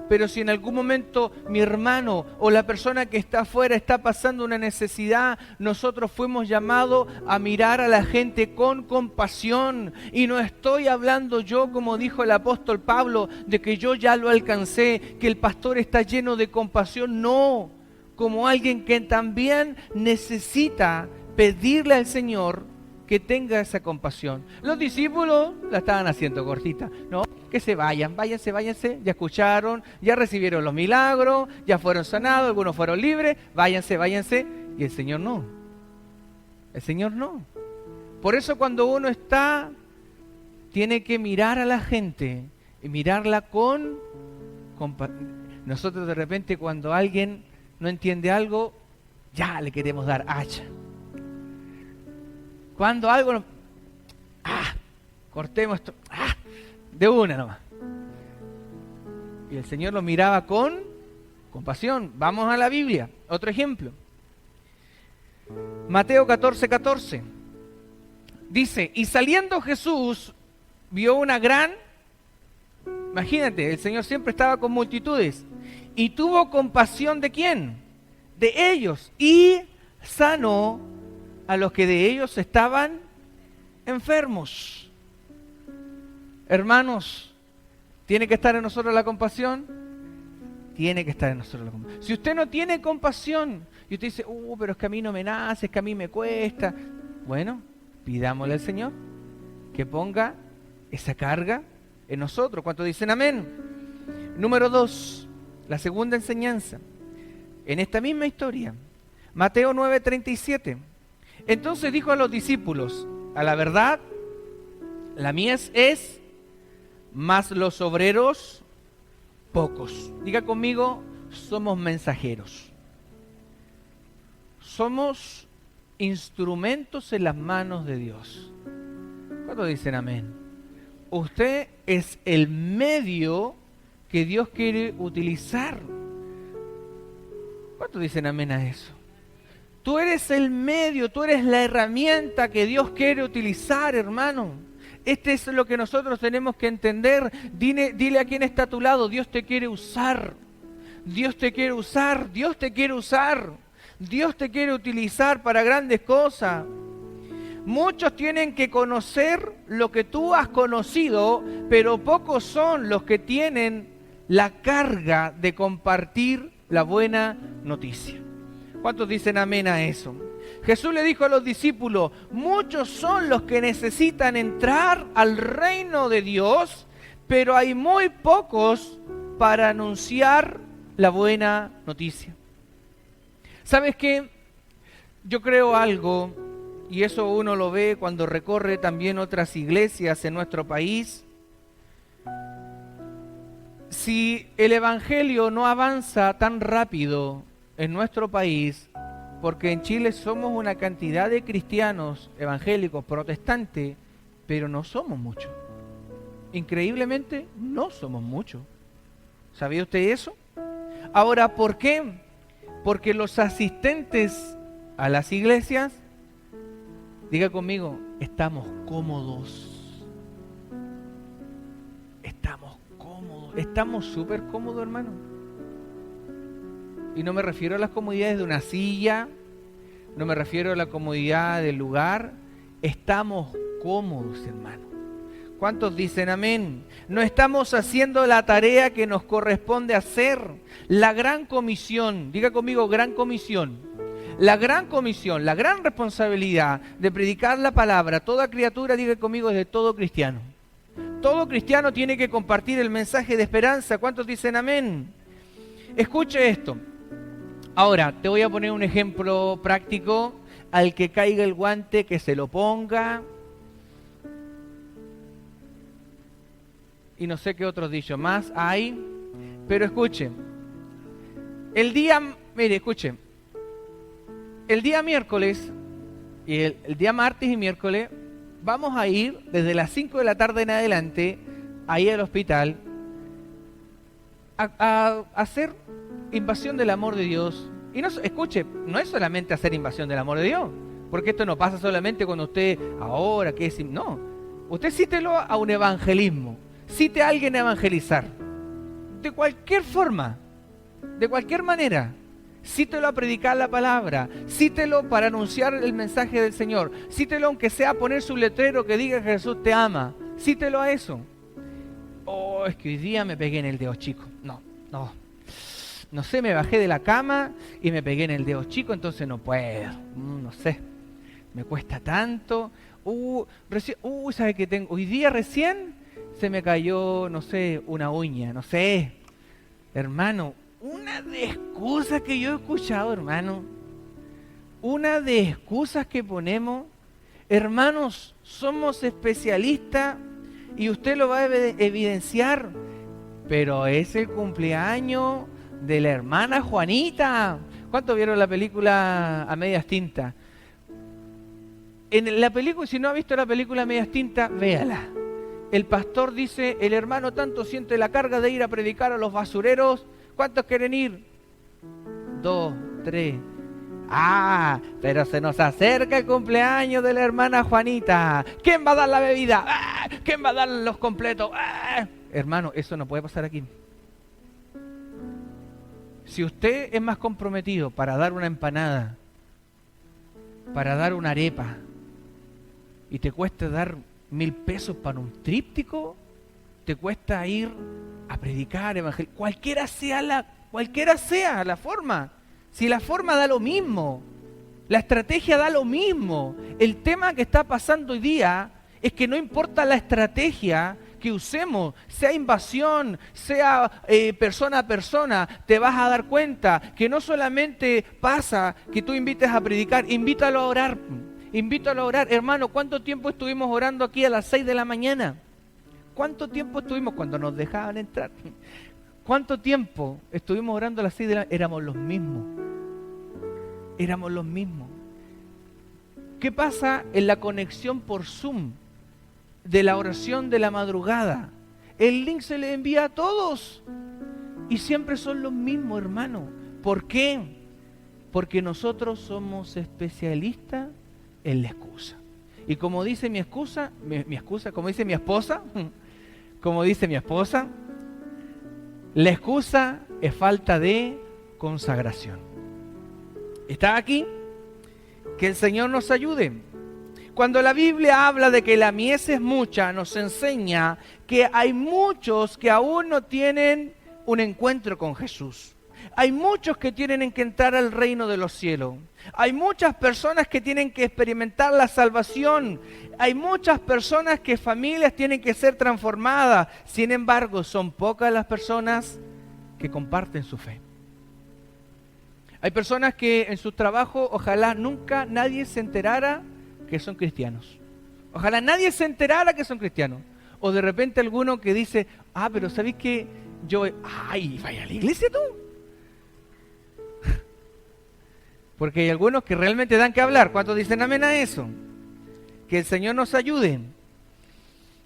Pero si en algún momento mi hermano o la persona que está afuera está pasando una necesidad, nosotros fuimos llamados a mirar a la gente con compasión. Y no estoy hablando yo, como dijo el apóstol Pablo, de que yo ya lo alcancé, que el pastor está lleno de compasión. No, como alguien que también necesita pedirle al Señor que tenga esa compasión. Los discípulos la estaban haciendo cortita, ¿no? Que se vayan, váyanse, ya escucharon, ya recibieron los milagros, ya fueron sanados, algunos fueron libres, váyanse, y el Señor no. El Señor no. Por eso cuando uno está, tiene que mirar a la gente y mirarla con nosotros de repente cuando alguien no entiende algo, ya le queremos dar hacha. Cuando algo no, cortemos esto, de una nomás. Y el Señor lo miraba con compasión. Vamos a la Biblia, otro ejemplo. Mateo 14:14. Dice, y saliendo Jesús, vio una gran, imagínate, el Señor siempre estaba con multitudes, y tuvo compasión ¿de quién? De ellos, y sanó a los que de ellos estaban enfermos. Hermanos, ¿tiene que estar en nosotros la compasión? Tiene que estar en nosotros la compasión. Si usted no tiene compasión, y usted dice, pero es que a mí no me nace, es que a mí me cuesta. Bueno, pidámosle al Señor que ponga esa carga en nosotros. ¿Cuántos dicen amén? Número 2, la segunda enseñanza. En esta misma historia, Mateo 9:37. Entonces dijo a los discípulos, a la verdad, la mies es, mas los obreros pocos. Diga conmigo, somos mensajeros. Somos instrumentos en las manos de Dios. ¿Cuántos dicen amén? Usted es el medio que Dios quiere utilizar. ¿Cuántos dicen amén a eso? Tú eres el medio, tú eres la herramienta que Dios quiere utilizar, hermano. Este es lo que nosotros tenemos que entender. Dile a quien está a tu lado, Dios te quiere usar. Dios te quiere usar, Dios te quiere usar. Dios te quiere utilizar para grandes cosas. Muchos tienen que conocer lo que tú has conocido, pero pocos son los que tienen la carga de compartir la buena noticia. ¿Cuántos dicen amén a eso? Jesús le dijo a los discípulos, muchos son los que necesitan entrar al reino de Dios, pero hay muy pocos para anunciar la buena noticia. ¿Sabes qué? Yo creo algo, y eso uno lo ve cuando recorre también otras iglesias en nuestro país. Si el evangelio no avanza tan rápido en nuestro país, porque en Chile somos una cantidad de cristianos evangélicos, protestantes, pero no somos muchos. Increíblemente, no somos muchos. ¿Sabía usted eso? Ahora, ¿por qué? Porque los asistentes a las iglesias, diga conmigo, estamos cómodos. Estamos cómodos. Estamos súper cómodos, hermano. Y no me refiero a las comodidades de una silla, no me refiero a la comodidad del lugar. Estamos cómodos, hermano. ¿Cuántos dicen amén? No estamos haciendo la tarea que nos corresponde hacer. La gran comisión, diga conmigo, gran comisión. La gran comisión, la gran responsabilidad de predicar la palabra, toda criatura, diga conmigo, es de todo cristiano. Todo cristiano tiene que compartir el mensaje de esperanza. ¿Cuántos dicen amén? Escuche esto. Ahora, te voy a poner un ejemplo práctico. Al que caiga el guante, que se lo ponga. Y no sé qué otros dichos más hay. Pero escuche. Escuche. El día miércoles, y el día martes y miércoles, vamos a ir desde las 5 de la tarde en adelante, ahí al hospital, a hacer invasión del amor de Dios. Y no, escuche, no es solamente hacer invasión del amor de Dios, porque esto no pasa solamente cuando usted, ahora, ¿qué es? No, usted cítelo a un evangelismo, cite a alguien a evangelizar, de cualquier forma, de cualquier manera. Cítelo a predicar la palabra, cítelo para anunciar el mensaje del Señor, cítelo aunque sea poner su letrero que diga que Jesús te ama, cítelo a eso. Es que hoy día me pegué en el dedo chico. No sé, me bajé de la cama y me pegué en el dedo chico, entonces no puedo, no sé, me cuesta tanto. ¿Sabe qué tengo? Hoy día recién se me cayó, no sé, una uña, no sé, hermano. Una de excusas que yo he escuchado, hermano. Una de excusas que ponemos. Hermanos, somos especialistas y usted lo va a evidenciar. Pero es el cumpleaños de la hermana Juanita. ¿Cuántos vieron la película A Medias Tintas? En la película, si no ha visto la película A Medias Tintas, véala. El pastor dice, el hermano tanto siente la carga de ir a predicar a los basureros. ¿Cuántos quieren ir? 2, 3. Ah, pero se nos acerca el cumpleaños de la hermana Juanita. ¿Quién va a dar la bebida? ¡Ah! ¿Quién va a dar los completos? ¡Ah! Hermano, eso no puede pasar aquí. Si usted es más comprometido para dar una empanada, para dar una arepa, y te cuesta dar 1.000 pesos para un tríptico, te cuesta ir a predicar, evangelizar, cualquiera sea la forma. Si la forma da lo mismo, la estrategia da lo mismo. El tema que está pasando hoy día es que no importa la estrategia que usemos, sea invasión, sea persona a persona, te vas a dar cuenta que no solamente pasa que tú invites a predicar, invítalo a orar. Invítalo a orar. Hermano, ¿cuánto tiempo estuvimos orando aquí a las 6 de la mañana? ¿Cuánto tiempo estuvimos cuando nos dejaban entrar? ¿Cuánto tiempo estuvimos orando a las 6 de la mañana? Éramos los mismos. Éramos los mismos. ¿Qué pasa en la conexión por Zoom de la oración de la madrugada? El link se le envía a todos y siempre son los mismos, hermano. ¿Por qué? Porque nosotros somos especialistas en la excusa. Y como dice mi esposa, la excusa es falta de consagración. ¿Está aquí? Que el Señor nos ayude. Cuando la Biblia habla de que la mies es mucha, nos enseña que hay muchos que aún no tienen un encuentro con Jesús. Hay muchos que tienen que entrar al reino de los cielos. Hay muchas personas que tienen que experimentar la salvación. Hay muchas personas que familias tienen que ser transformadas. Sin embargo, son pocas las personas que comparten su fe. Hay personas que en sus trabajos ojalá nunca nadie se enterara que son cristianos. Ojalá nadie se enterara que son cristianos. O de repente alguno que dice, pero ¿sabéis que yo... vaya a la iglesia tú? Porque hay algunos que realmente dan que hablar. ¿Cuántos dicen amén a eso? Que el Señor nos ayude.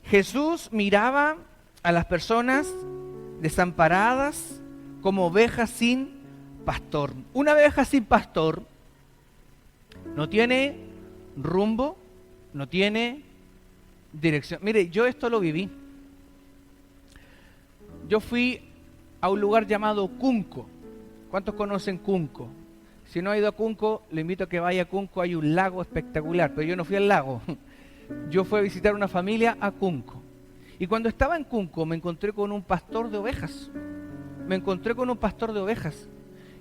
Jesús miraba a las personas desamparadas como ovejas sin pastor. Una oveja sin pastor no tiene rumbo, no tiene dirección. Mire, yo esto lo viví. Yo fui a un lugar llamado Cunco. ¿Cuántos conocen Cunco? Si no ha ido a Cunco, le invito a que vaya a Cunco. Hay un lago espectacular, pero yo no fui al lago. Yo fui a visitar una familia a Cunco. Y cuando estaba en Cunco me encontré con un pastor de ovejas.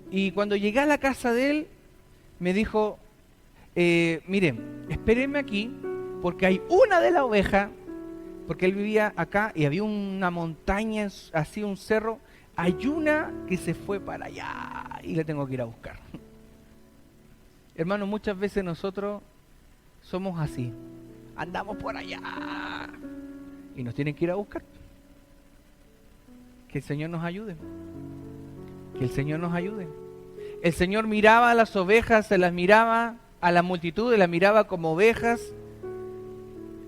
Y cuando llegué a la casa de él, me dijo, miren, espérenme aquí, porque hay una de las ovejas, porque él vivía acá y había una montaña, así un cerro, hay una que se fue para allá y la tengo que ir a buscar. Hermano, muchas veces nosotros somos así, andamos por allá y nos tienen que ir a buscar. Que el Señor nos ayude. Que el Señor nos ayude. El Señor miraba a las ovejas, se las miraba a la multitud, las miraba como ovejas,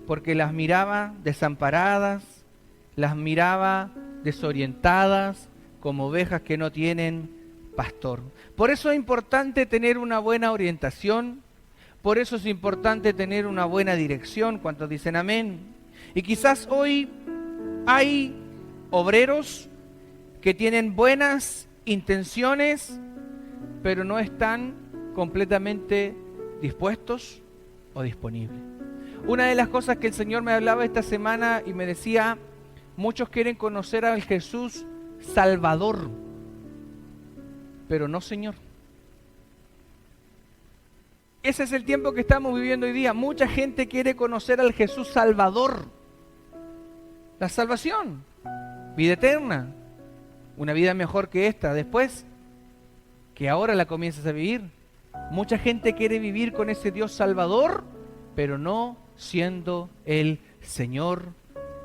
porque las miraba desamparadas, las miraba desorientadas, como ovejas que no tienen pastor. Por eso es importante tener una buena orientación, por eso es importante tener una buena dirección. ¿Cuántos dicen amén? Y quizás hoy hay obreros que tienen buenas intenciones, pero no están completamente dispuestos o disponibles. Una de las cosas que el Señor me hablaba esta semana y me decía, muchos quieren conocer al Jesús Salvador, pero no Señor. Ese es el tiempo que estamos viviendo hoy día. Mucha gente quiere conocer al Jesús Salvador. La salvación, vida eterna, una vida mejor que esta después, que ahora la comienzas a vivir. Mucha gente quiere vivir con ese Dios Salvador, pero no siendo el Señor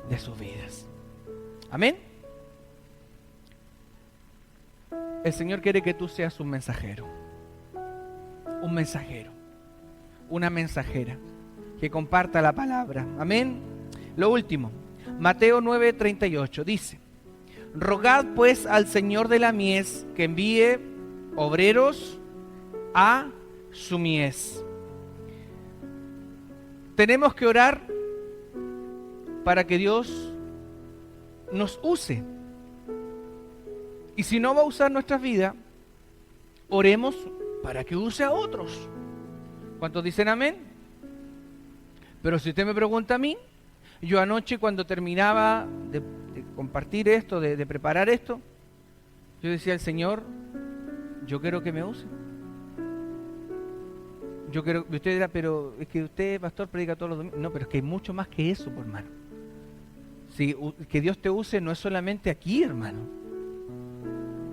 de sus vidas. Amén. el Señor quiere que tú seas un mensajero. Un mensajero. Una mensajera que comparta la palabra. Amén. Lo último, Mateo 9:38 dice: rogad pues al Señor de la mies que envíe obreros a su mies. Tenemos que orar para que Dios nos use. Y si no va a usar nuestras vidas, oremos para que use a otros. ¿Cuántos dicen amén? Pero si usted me pregunta a mí, yo anoche cuando terminaba de compartir esto, de preparar esto, yo decía al Señor, yo quiero que me use. Yo quiero, usted dirá, pero es que usted, pastor, predica todos los domingos. No, pero es que hay mucho más que eso, por hermano. Sí, que Dios te use no es solamente aquí, hermano.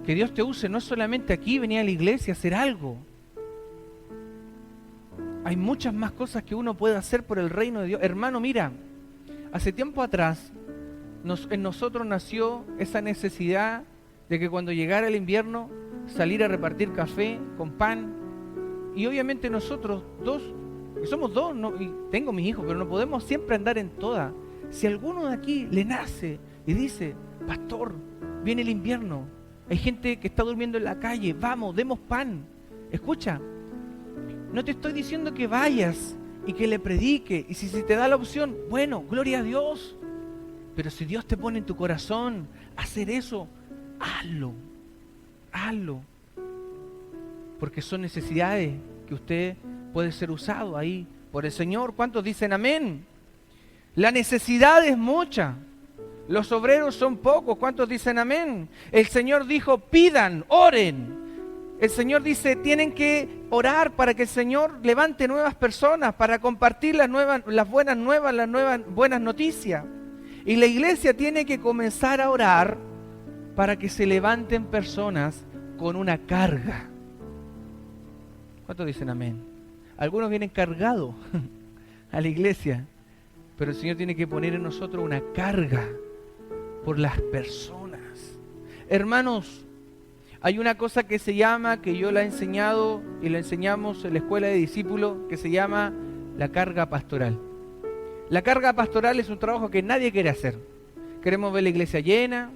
Que Dios te use no es solamente aquí, venir a la iglesia a hacer algo. Hay muchas más cosas que uno puede hacer por el reino de Dios. Hermano, mira, hace tiempo atrás en nosotros nació esa necesidad de que cuando llegara el invierno salir a repartir café con pan. Y obviamente nosotros dos, que somos dos, no, y tengo mis hijos, pero no podemos siempre andar en todas. Si alguno de aquí le nace y dice, pastor, viene el invierno, hay gente que está durmiendo en la calle, vamos, demos pan. Escucha, no te estoy diciendo que vayas y que le predique, y si te da la opción, bueno, gloria a Dios. Pero si Dios te pone en tu corazón hacer eso, hazlo, hazlo. Porque son necesidades que usted puede ser usado ahí por el Señor. ¿Cuántos dicen amén? La necesidad es mucha. Los obreros son pocos. ¿Cuántos dicen amén? El Señor dijo, pidan, oren. El Señor dice, tienen que orar para que el Señor levante nuevas personas, para compartir las buenas nuevas, buenas noticias. Y la iglesia tiene que comenzar a orar para que se levanten personas con una carga. ¿Cuántos dicen amén? Algunos vienen cargados a la iglesia, pero el Señor tiene que poner en nosotros una carga por las personas. Hermanos, hay una cosa que se llama, que yo la he enseñado y la enseñamos en la escuela de discípulos, que se llama la carga pastoral. La carga pastoral es un trabajo que nadie quiere hacer. Queremos ver la iglesia llena,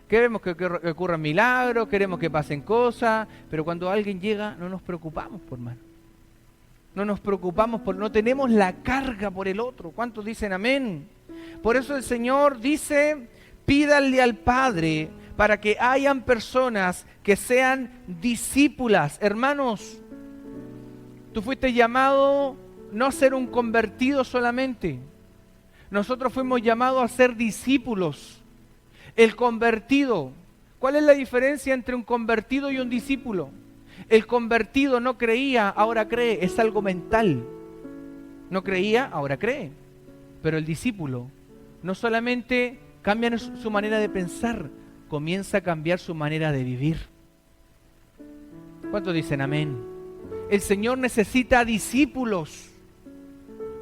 queremos que ocurran milagros, queremos que pasen cosas, pero cuando alguien llega no nos preocupamos, por hermano. No nos preocupamos, no tenemos la carga por el otro. ¿Cuántos dicen amén? Por eso el Señor dice, pídanle al Padre para que hayan personas que sean discípulas. Hermanos, tú fuiste llamado no a ser un convertido solamente. Nosotros fuimos llamados a ser discípulos. El convertido, ¿cuál es la diferencia entre un convertido y un discípulo? El convertido no creía, ahora cree, es algo mental. No creía, ahora cree. Pero el discípulo no solamente cambia su manera de pensar, comienza a cambiar su manera de vivir. ¿Cuántos dicen amén? El Señor necesita discípulos.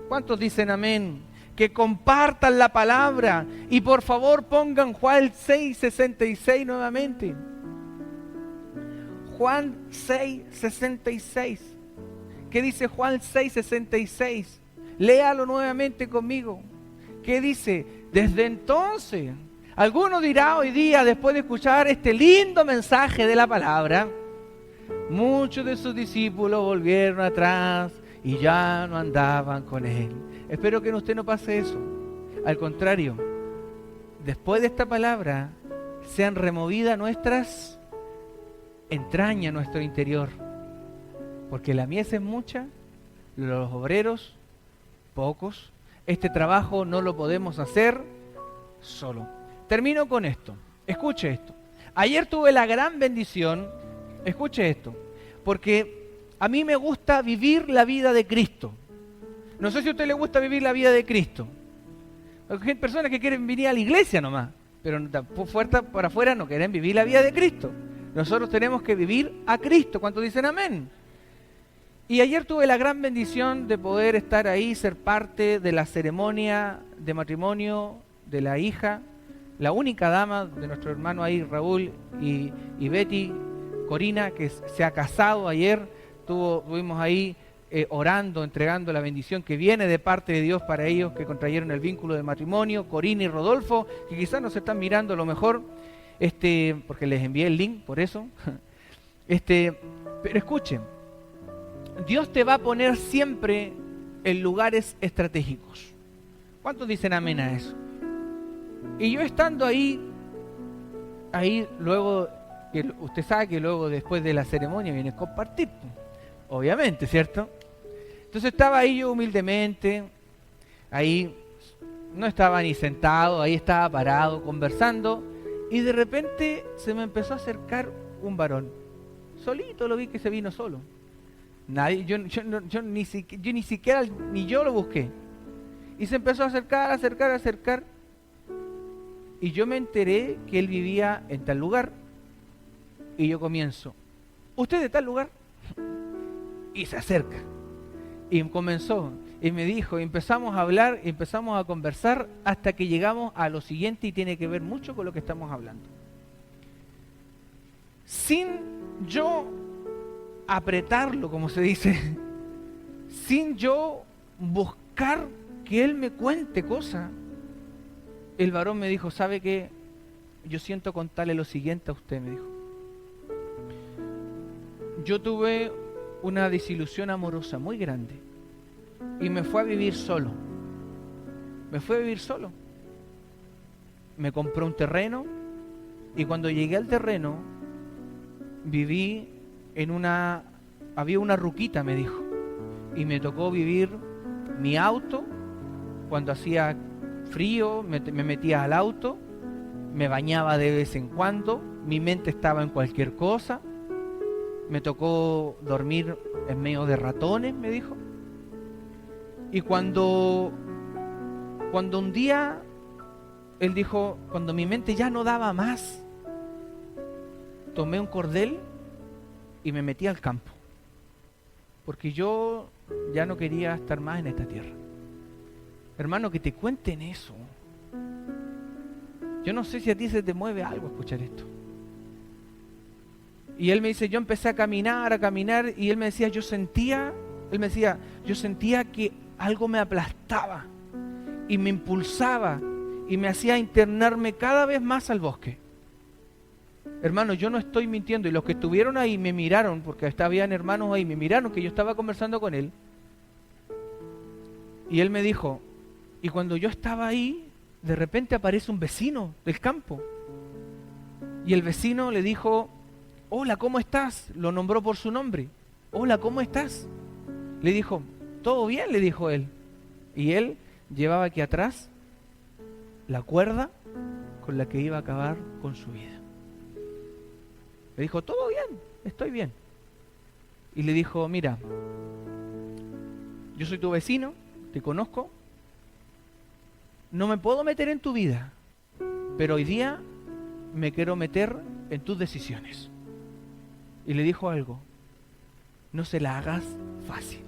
¿Cuántos dicen amén? Que compartan la palabra. Y por favor pongan Juan 6:66 nuevamente. Juan 6:66. ¿Qué dice Juan 6:66? Léalo nuevamente conmigo. ¿Qué dice? Desde entonces, alguno dirá hoy día, después de escuchar este lindo mensaje de la palabra, muchos de sus discípulos volvieron atrás y ya no andaban con él. Espero que en usted no pase eso. Al contrario, después de esta palabra, sean removidas nuestras entrañas, nuestro interior. Porque la mies es mucha, los obreros pocos. Este trabajo no lo podemos hacer solo. Termino con esto. Escuche esto. Ayer tuve la gran bendición, escuche esto, porque a mí me gusta vivir la vida de Cristo. No sé si a usted le gusta vivir la vida de Cristo. Hay personas que quieren venir a la iglesia nomás, pero fuerza para afuera no quieren vivir la vida de Cristo. Nosotros tenemos que vivir a Cristo. ¿Cuántos dicen amén? Y ayer tuve la gran bendición de poder estar ahí, ser parte de la ceremonia de matrimonio de la hija, la única dama de nuestro hermano ahí, Raúl y Betty, Corina, que se ha casado ayer, estuvimos ahí orando, entregando la bendición que viene de parte de Dios para ellos que contrayeron el vínculo de matrimonio. Corina y Rodolfo, que quizás nos están mirando a lo mejor, porque les envié el link, por eso. Pero escuchen, Dios te va a poner siempre en lugares estratégicos. ¿Cuántos dicen amén a eso? Y yo estando ahí luego, que usted sabe que luego después de la ceremonia viene a compartir, obviamente, ¿cierto? Entonces estaba ahí yo humildemente, ahí no estaba ni sentado, ahí estaba parado, conversando, y de repente se me empezó a acercar un varón. Solito lo vi que se vino solo. Nadie, yo ni siquiera lo busqué. Y se empezó a acercar. Y yo me enteré que él vivía en tal lugar. Y yo comienzo, ¿usted de tal lugar? Y se acerca. Y comenzó, y me dijo, y empezamos a hablar, y empezamos a conversar, hasta que llegamos a lo siguiente, y tiene que ver mucho con lo que estamos hablando. Sin yo apretarlo, como se dice, sin yo buscar que él me cuente cosas, el varón me dijo, ¿sabe qué? Yo siento contarle lo siguiente a usted, me dijo. Yo tuve una desilusión amorosa muy grande y me fui a vivir solo. Me compré un terreno y cuando llegué al terreno viví había una ruquita, me dijo, y me tocó vivir mi auto. Cuando hacía frío me metía al auto, me bañaba de vez en cuando, mi mente estaba en cualquier cosa. Me tocó dormir en medio de ratones, me dijo. Y cuando un día, él dijo, cuando mi mente ya no daba más, tomé un cordel y me metí al campo. Porque yo ya no quería estar más en esta tierra. Hermano, que te cuenten eso. Yo no sé si a ti se te mueve algo escuchar esto. Y él me dice, yo empecé a caminar, y él me decía, yo sentía que algo me aplastaba y me impulsaba y me hacía internarme cada vez más al bosque. Hermano, yo no estoy mintiendo, y los que estuvieron ahí me miraron, porque habían hermanos ahí, me miraron que yo estaba conversando con él. Y él me dijo, y cuando yo estaba ahí, de repente aparece un vecino del campo. Y el vecino le dijo, hola, ¿cómo estás? Lo nombró por su nombre. Hola, ¿cómo estás? Le dijo, todo bien, le dijo él. Y él llevaba aquí atrás la cuerda con la que iba a acabar con su vida. Le dijo, todo bien, estoy bien. Y le dijo, mira, yo soy tu vecino, te conozco, no me puedo meter en tu vida, pero hoy día me quiero meter en tus decisiones. Y le dijo algo, no se la hagas fácil.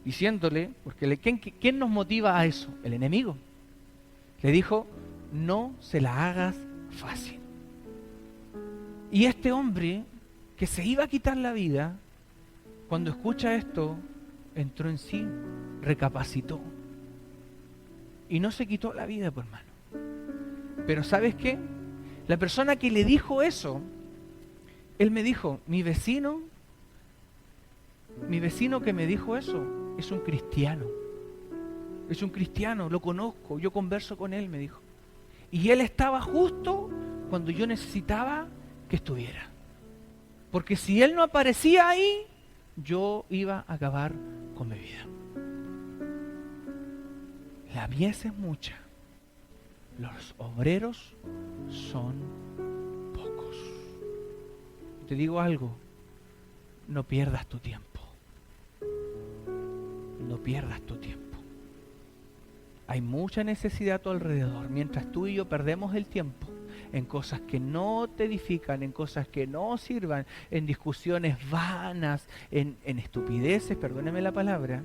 Diciéndole, porque ¿quién nos motiva a eso? El enemigo. Le dijo, no se la hagas fácil. Y este hombre, que se iba a quitar la vida, cuando escucha esto, entró en sí, recapacitó. Y no se quitó la vida, pues, hermano. Pero ¿sabes qué? La persona que le dijo eso, él me dijo, mi vecino que me dijo eso, es un cristiano. Es un cristiano, lo conozco, yo converso con él, me dijo. Y él estaba justo cuando yo necesitaba que estuviera. Porque si él no aparecía ahí, yo iba a acabar con mi vida. La mies es mucha, los obreros son pocos. Te digo algo, no pierdas tu tiempo. No pierdas tu tiempo. Hay mucha necesidad a tu alrededor. Mientras tú y yo perdemos el tiempo en cosas que no te edifican, en cosas que no sirvan, en discusiones vanas, en estupideces, perdóneme la palabra.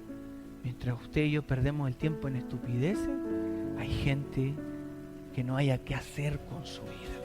Mientras usted y yo perdemos el tiempo en estupideces, hay gente que no haya qué hacer con su vida.